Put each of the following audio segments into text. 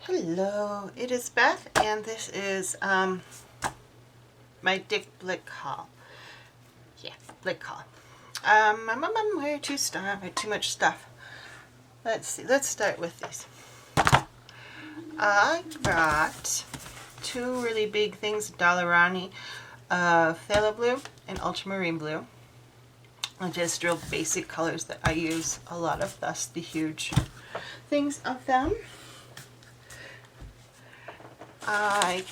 Hello, it is Beth, and this is my Blick Haul. Yeah, Blick Haul. Where to start? Too much stuff. Let's see. Let's start with these. I got two really big things: Dollarani Phthalo Blue and Ultramarine Blue. Just real basic colors that I use a lot of. Thus the huge things of them. I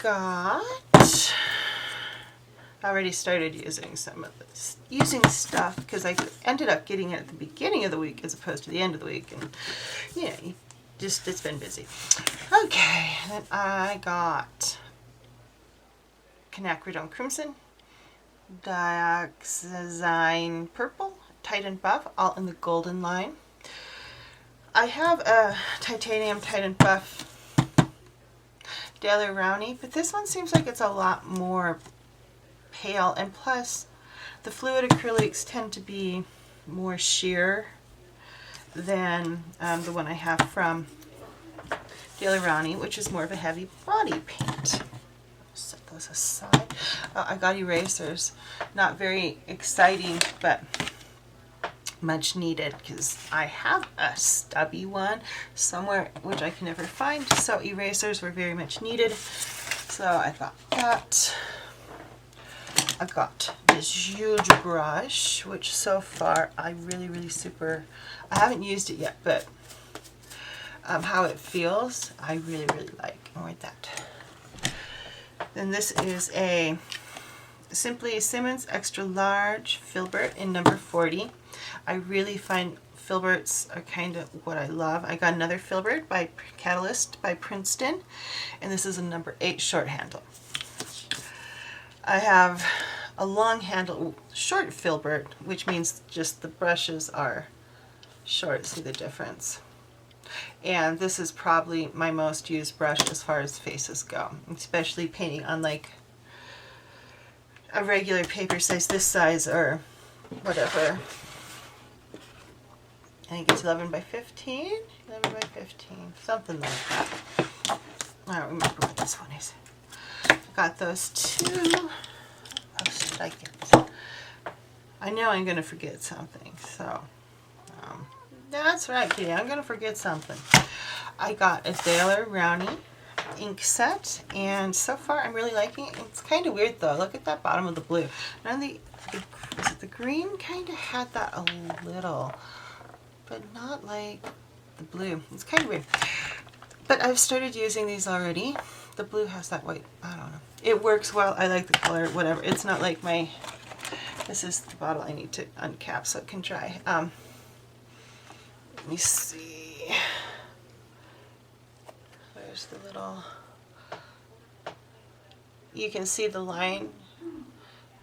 already started using some of this, using stuff because I ended up getting it at the beginning of the week as opposed to the end of the week, and it's been busy. Okay, then I got Quinacridone Crimson, Dioxazine Purple, Titan Buff, all in the golden line. I have a Titanium Titan Buff Daily Rowney, but this one seems like it's a lot more pale, and plus the fluid acrylics tend to be more sheer than the one I have from Daily Rowney, which is more of a heavy body paint. Set those aside. I got erasers. Not very exciting, but much needed because I have a stubby one somewhere which I can never find, so erasers were very much needed, so I thought that. I got this huge brush, which so far I really I haven't used it yet, but how it feels I really like. More like that. Then this is a Simply Simmons Extra Large Filbert in number 40. I really find filberts are kind of what I love. I got another filbert by Catalyst by Princeton, and this is a number 8 short handle. I have a long handle short filbert, which means just the brushes are short. See the difference? And this is probably my most used brush as far as faces go, especially painting on like a regular paper size, this size or whatever. I think it's 11 by 15, 11 by 15, something like that. I don't remember what this one is. I got those two. What else did I get? I know I'm going to forget something, so that's right, Kitty, I'm going to forget something. I got a Daler Rowney ink set, and so far I'm really liking it. It's kind of weird though. Look at that bottom of the blue. None of the green kind of had that a little, but not like the blue. It's kind of weird. But I've started using these already. The blue has that white, I don't know. It works well. I like the color, whatever. It's not like my, this is the bottle I need to uncap so it can dry. Let me see. Where's the little, you can see the line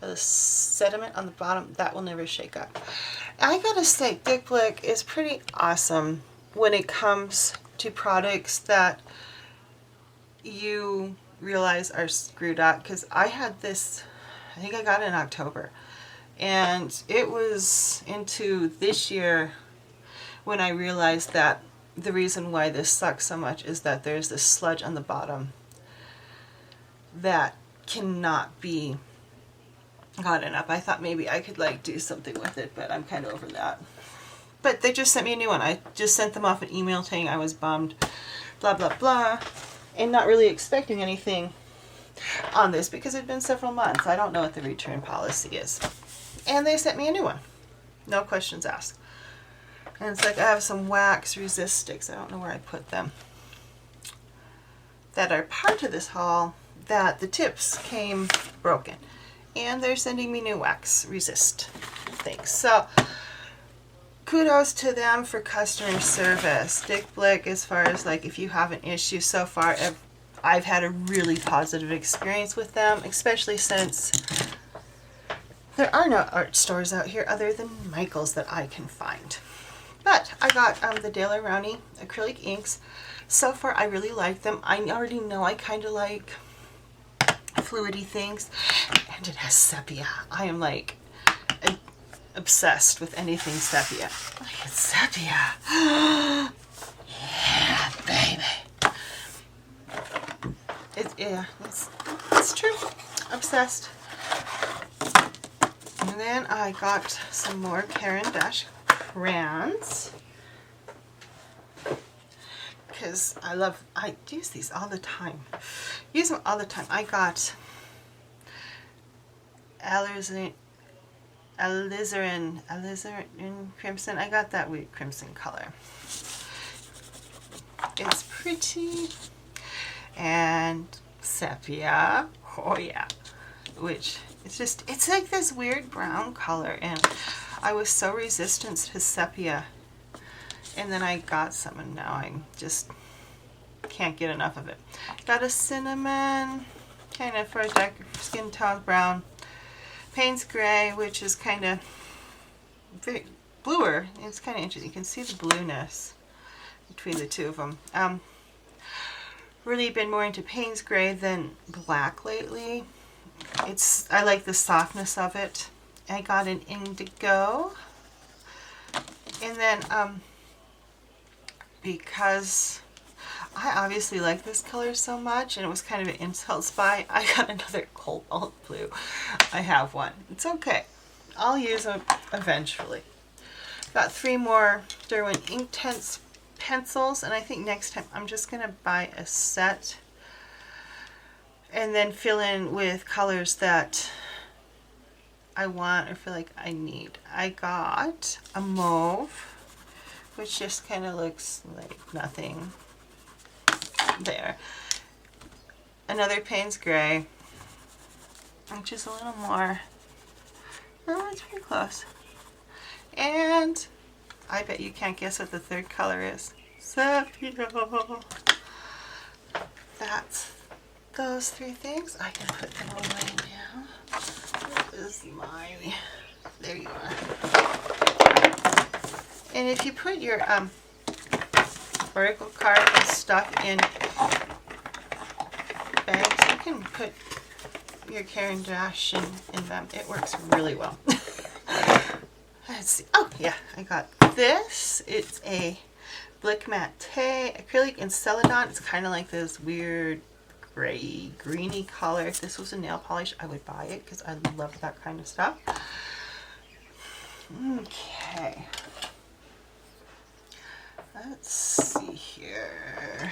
of the sediment on the bottom. That will never shake up. I gotta say, Blick is pretty awesome when it comes to products that you realize are screwed up, because I had this, I think I got it in October, and it was into this year when I realized that the reason why this sucks so much is that there's this sludge on the bottom that cannot be gotten up. I thought maybe I could like do something with it, but I'm kind of over that. But they just sent me a new one. I just sent them off an email saying I was bummed, blah blah blah, and not really expecting anything on this because it had been several months. I don't know what the return policy is. And they sent me a new one. No questions asked. And it's like I have some wax resist sticks, I don't know where I put them, that are part of this haul, that the tips came broken. And they're sending me new wax resist things. So kudos to them for customer service. Blick, as far as like if you have an issue, so far I've had a really positive experience with them, especially since there are no art stores out here other than Michael's that I can find. But I got the Daler Rowney acrylic inks. So far I really like them. I already know I kind of like fluidy things, and it has sepia. I am like obsessed with anything sepia. Look at sepia. Yeah, baby. yeah, it's true. Obsessed. And then I got some more Caran d'Ache crayons. Because I use these all the time. Use them all the time. I got alizarin crimson. I got that weird crimson color. It's pretty. And sepia. Oh yeah. Which it's like this weird brown color, and I was so resistant to sepia. And then I got some, and now I just can't get enough of it. Got a cinnamon, kind of for a dark skin tone brown. Payne's Gray, which is kind of very bluer. It's kind of interesting. You can see the blueness between the two of them. Really been more into Payne's Gray than black lately. I like the softness of it. I got an indigo. And then, because I obviously like this color so much, and it was kind of an impulse buy, I got another cobalt blue. I have one. It's okay. I'll use them eventually. Got 3 more Derwent Inktense pencils, and I think next time I'm just going to buy a set and then fill in with colors that I want or feel like I need. I got a mauve, which just kind of looks like nothing there. Another Payne's Gray, which is a little more, oh, it's pretty close. And I bet you can't guess what the third color is. Sepia. That's those 3 things. I can put them away now. This is mine. There you are. And if you put your Oracle card and stuff in bags, you can put your Caran d'Ache in them. It works really well. Let's see. Oh yeah, I got this. It's a Blick Matte acrylic in Celadon. It's kind of like this weird gray, greeny color. If this was a nail polish, I would buy it because I love that kind of stuff. Okay. Let's see here.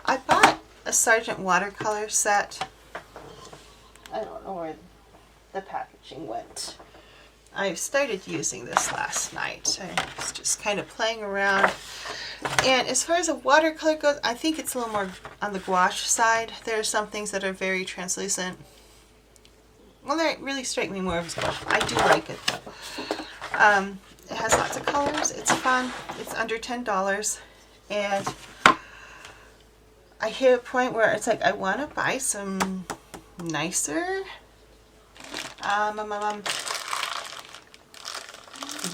I bought a Sargent watercolor set. I don't know where the packaging went. I started using this last night. I was just kind of playing around. And as far as a watercolor goes, I think it's a little more on the gouache side. There are some things that are very translucent. Well, they really strike me more as gouache. I do like it though. It has lots of colors. It's fun. It's under $10. And I hit a point where it's like I want to buy some nicer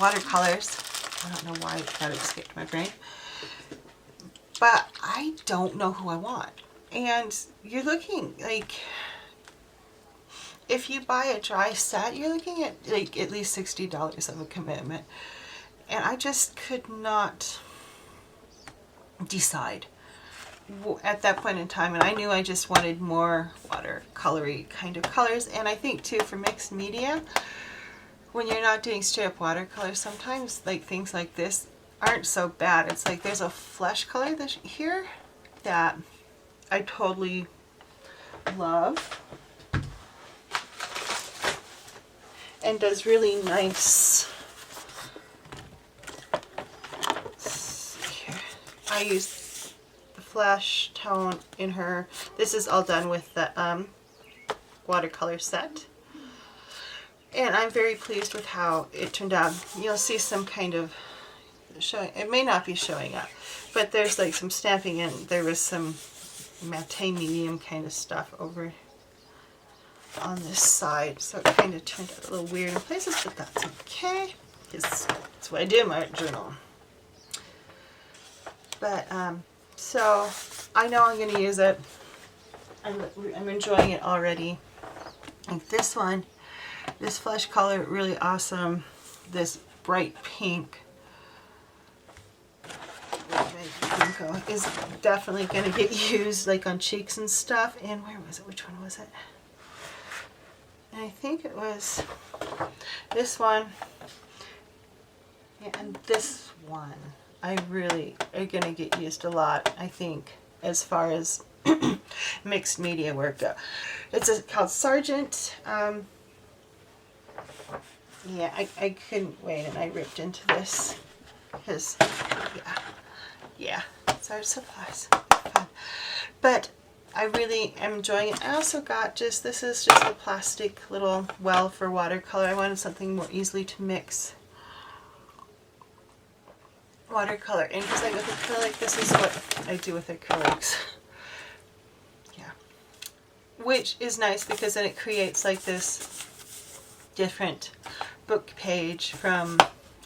watercolors. I don't know why that escaped my brain. But I don't know who I want. And you're looking like, if you buy a dry set, you're looking at like at least $60 of a commitment. And I just could not decide at that point in time. And I knew I just wanted more watercolory kind of colors. And I think too, for mixed media, when you're not doing straight up watercolor, sometimes like things like this aren't so bad. It's like there's a flesh color here that I totally love and does really nice. Let's see here. I use the flesh tone in her. This is all done with the watercolor set. And I'm very pleased with how it turned out. You'll see some kind of showing, it may not be showing up, but there's like some stamping, and there was some matte medium kind of stuff over on this side, so it kind of turned out a little weird in places, but that's okay, because that's what I do in my art journal. But so I know I'm going to use it. I'm enjoying it already. Like this one, this flesh color, really awesome. This bright pink. Ginkgo is definitely going to get used like on cheeks and stuff. And where was it? Which one was it? And I think it was this one. Yeah, and this one. I really are going to get used a lot, I think, as far as mixed media work go. It's called Sargent. Yeah, I couldn't wait, and I ripped into this because, yeah, it's our supplies. Fun. But I really am enjoying it. I also got this is just a plastic little well for watercolor. I wanted something more easily to mix watercolor in, because like with acrylic, this is what I do with acrylics. Yeah. Which is nice because then it creates like this different book page from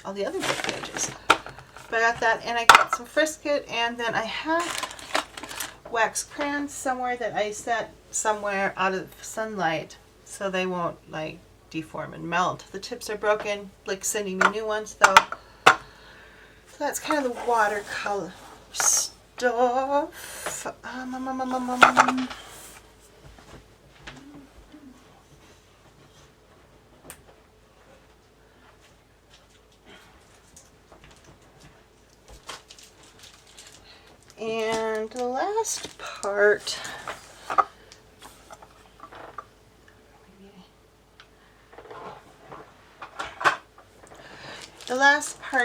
all the other book pages. But I got that, and I got some Frisket, and then I have wax crayons somewhere that I set somewhere out of sunlight so they won't like deform and melt. The tips are broken. Blick's sending me new ones though. So that's kind of the watercolor stuff. And the last part,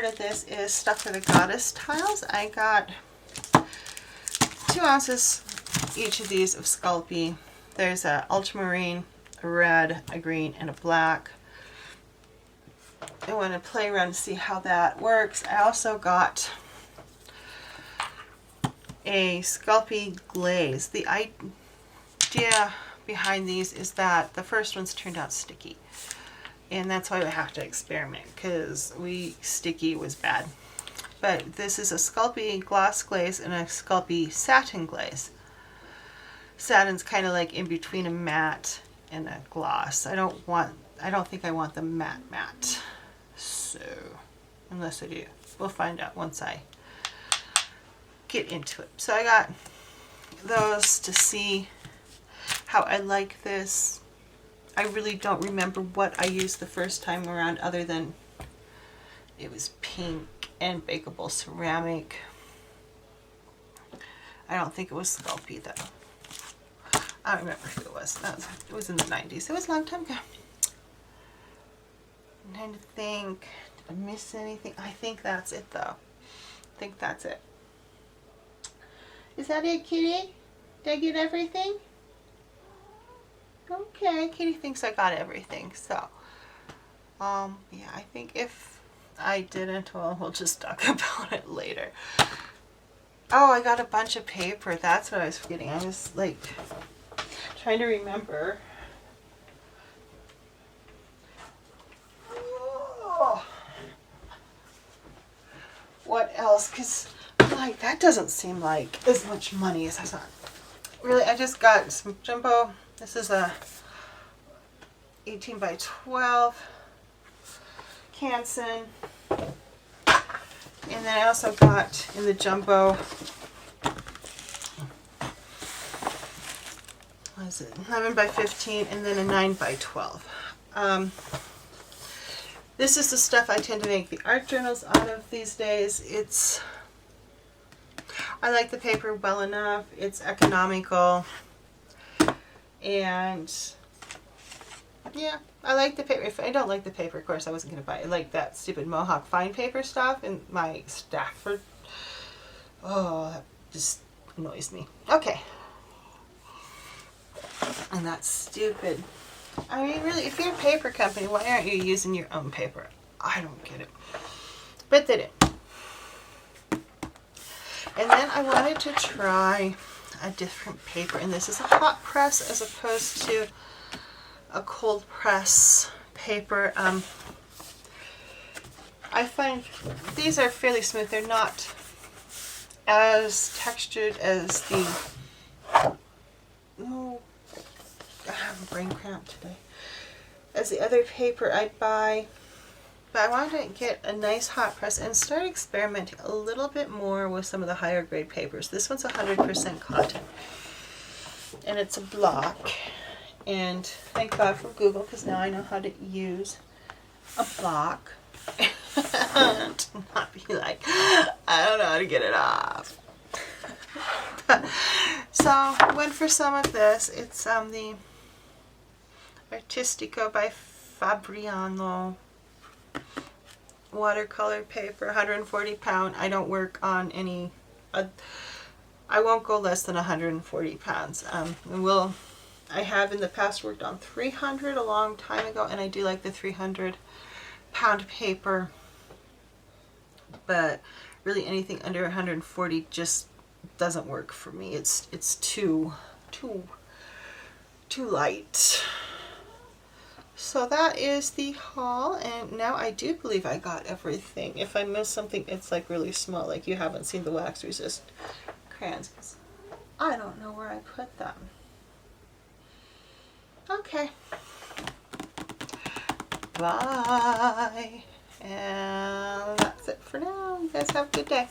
of this is stuff for the goddess tiles. I got 2 ounces each of these of Sculpey. There's a ultramarine, a red, a green, and a black. I want to play around and see how that works. I also got a Sculpey glaze. The idea behind these is that the first one's turned out sticky, and that's why we have to experiment, because sticky was bad. But this is a Sculpey gloss glaze and a Sculpey satin glaze. Satin's kind of like in between a matte and a gloss. I don't think I want the matte. So, unless I do. We'll find out once I get into it. So I got those to see how I like this. I really don't remember what I used the first time around, other than it was pink and bakeable ceramic. I don't think it was Sculpey though. I don't remember who it was. It was in the 90s. It was a long time ago. I'm trying to think. Did I miss anything? I think that's it though. I think that's it. Is that it, Kitty? Did I get everything? Okay, Kitty thinks I got everything. So, yeah, I think if I didn't, well, we'll just talk about it later. Oh, I got a bunch of paper. That's what I was forgetting. I was like trying to remember. Oh. What else? Because like that doesn't seem like as much money as I thought. Really, I just got some jumbo. This is a 18 by 12 Canson. And then I also got in the jumbo, what is it, 11 by 15, and then a 9 by 12. This is the stuff I tend to make the art journals out of these days. I like the paper well enough. It's economical. And yeah, I like the paper. If I don't like the paper, of course, I wasn't going to buy it. I like that stupid Mohawk fine paper stuff and my Stafford. Oh, that just annoys me. Okay. And that's stupid. I mean, really, if you're a paper company, why aren't you using your own paper? I don't get it. But they did. And then I wanted to try a different paper, and this is a hot press as opposed to a cold press paper. I find these are fairly smooth. They're not as textured as the, oh, I have a brain cramp today, as the other paper I'd buy But I wanted to get a nice hot press and start experimenting a little bit more with some of the higher grade papers. This one's 100% cotton. And it's a block. And thank God for Google, because now I know how to use a block. And not be like, I don't know how to get it off. So I went for some of this. It's the Artistico by Fabriano watercolor paper, 140 pound. I don't work on any, I won't go less than 140 pounds. I have in the past worked on 300 a long time ago, and I do like the 300 pound paper, but really anything under 140 just doesn't work for me. It's too light. So that is the haul, and now I do believe I got everything. If I miss something, it's like really small, like you haven't seen the wax resist crayons, because I don't know where I put them. Okay. Bye. And that's it for now. You guys have a good day.